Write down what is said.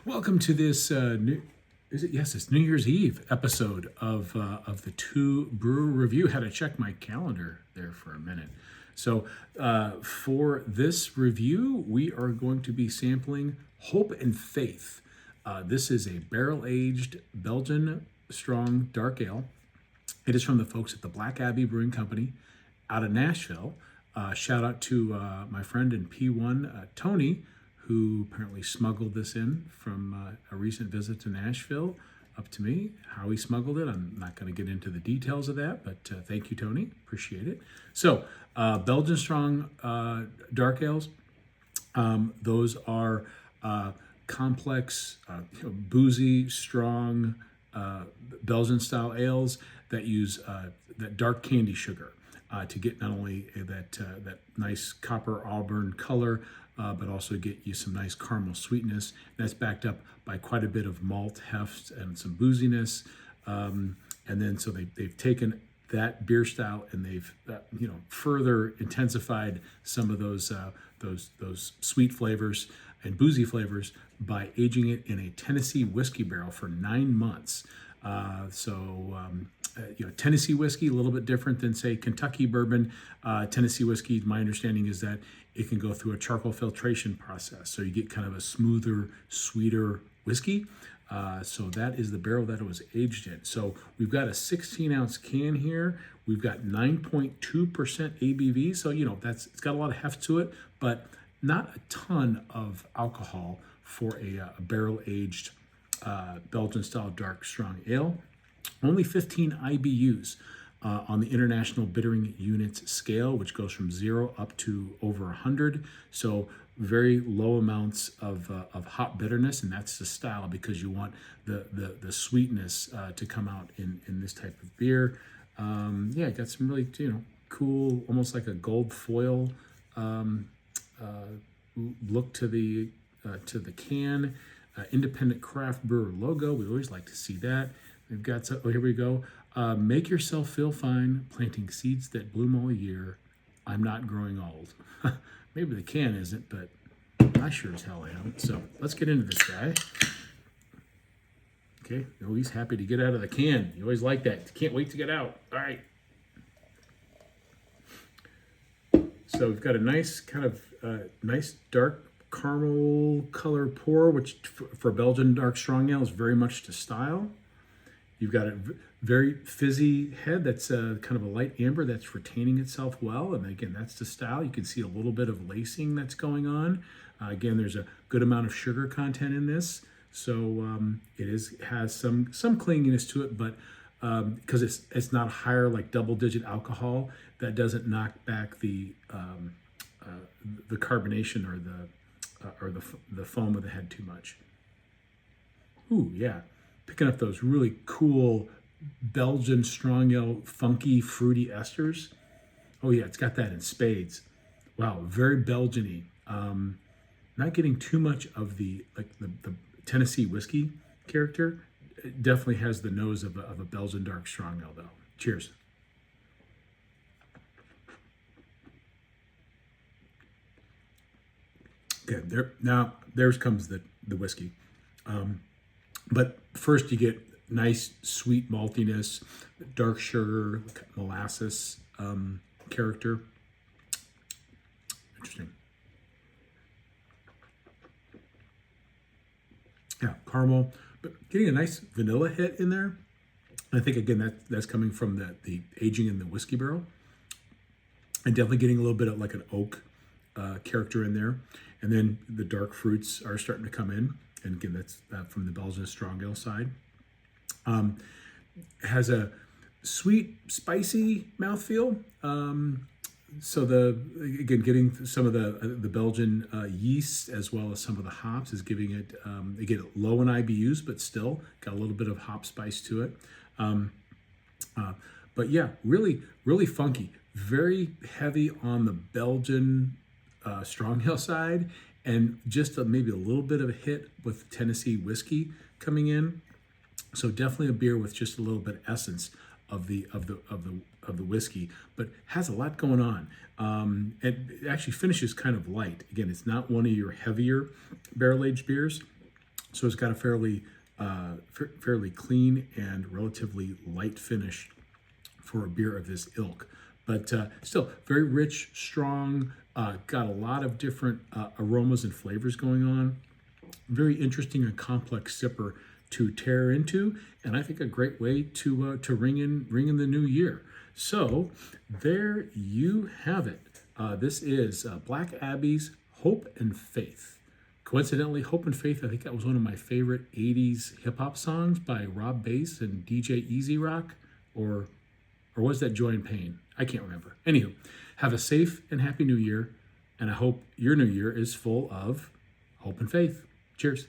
Welcome to this it's New Year's Eve episode of the TUE Brew Review. Had to check my calendar there for a minute. So for this review, we are going to be sampling Hope and Faith. This is a barrel-aged Belgian strong dark ale. It is from the folks at the Black Abbey Brewing Company out of Nashville. Shout out to my friend in P1, Tony, who apparently smuggled this in from a recent visit to Nashville up to me. How he smuggled it, I'm not going to get into the details of that, but thank you, Tony. Appreciate it. So, Belgian strong dark ales. Those are complex, boozy, strong Belgian-style ales that use that dark candy sugar to get not only that nice copper auburn color, but also get you some nice caramel sweetness. That's backed up by quite a bit of malt heft and some booziness. And then so they've taken that beer style and they've further intensified some of those sweet flavors and boozy flavors by aging it in a Tennessee whiskey barrel for 9 months. Tennessee whiskey, a little bit different than, say, Kentucky bourbon. Tennessee whiskey, my understanding is that it can go through a charcoal filtration process. So you get kind of a smoother, sweeter whiskey. So that is the barrel that it was aged in. So we've got a 16-ounce can here. We've got 9.2% ABV. So, it's got a lot of heft to it, but not a ton of alcohol for a barrel-aged Belgian-style dark strong ale. Only 15 IBUs on the International Bittering Units scale, which goes from 0 up to over 100. So very low amounts of hop bitterness, and that's the style because you want the sweetness to come out in this type of beer. It got some really cool, almost like a gold foil look to the can. Independent craft brewer logo. We always like to see that. We've got here we go. Make yourself feel fine, planting seeds that bloom all year. I'm not growing old. Maybe the can isn't, but I sure as hell am. So let's get into this guy. Okay, he's happy to get out of the can. You always like that. Can't wait to get out. All right. So we've got a nice kind of nice dark caramel color pour, which for Belgian dark strong ale is very much to style. You've got a very fizzy head that's kind of a light amber that's retaining itself well. And again, that's the style. You can see a little bit of lacing that's going on. Again, there's a good amount of sugar content in this. So has some clinginess to it, but because it's not higher like double-digit alcohol, that doesn't knock back the carbonation or the foam of the head too much. Ooh, yeah. Picking up those really cool Belgian strong ale, funky, fruity esters. Oh yeah, it's got that in spades. Wow, very Belgian-y. Not getting too much of the Tennessee whiskey character. It definitely has the nose of a Belgian dark strong ale though. Cheers. Okay, there comes the whiskey. But first you get nice sweet maltiness, dark sugar, molasses character. Interesting. Yeah, caramel, but getting a nice vanilla hit in there. I think again that's coming from the aging in the whiskey barrel, and definitely getting a little bit of like an oak character in there. And then the dark fruits are starting to come in. And again, that's from the Belgian strong ale side. Has a sweet, spicy mouthfeel. So getting some of the Belgian yeast as well as some of the hops is giving it, again, low in IBUs, but still got a little bit of hop spice to it. But yeah, really, really funky. Very heavy on the Belgian strong ale side, and just maybe a little bit of a hit with Tennessee whiskey coming in. So definitely a beer with just a little bit of essence of the whiskey, but has a lot going on. It actually finishes kind of light. Again, it's not one of your heavier barrel aged beers. So it's got a fairly clean and relatively light finish for a beer of this ilk. But still very rich, strong, got a lot of different aromas and flavors going on. Very interesting and complex sipper to tear into, and I think a great way to ring in the new year. So there you have it. This is Black Abbey's Hope and Faith. Coincidentally, Hope and Faith, I think that was one of my favorite 80s hip-hop songs by Rob Bass and DJ Easy Rock, or was that Joy and Pain? I can't remember. Anywho, have a safe and happy new year, and I hope your new year is full of hope and faith. Cheers.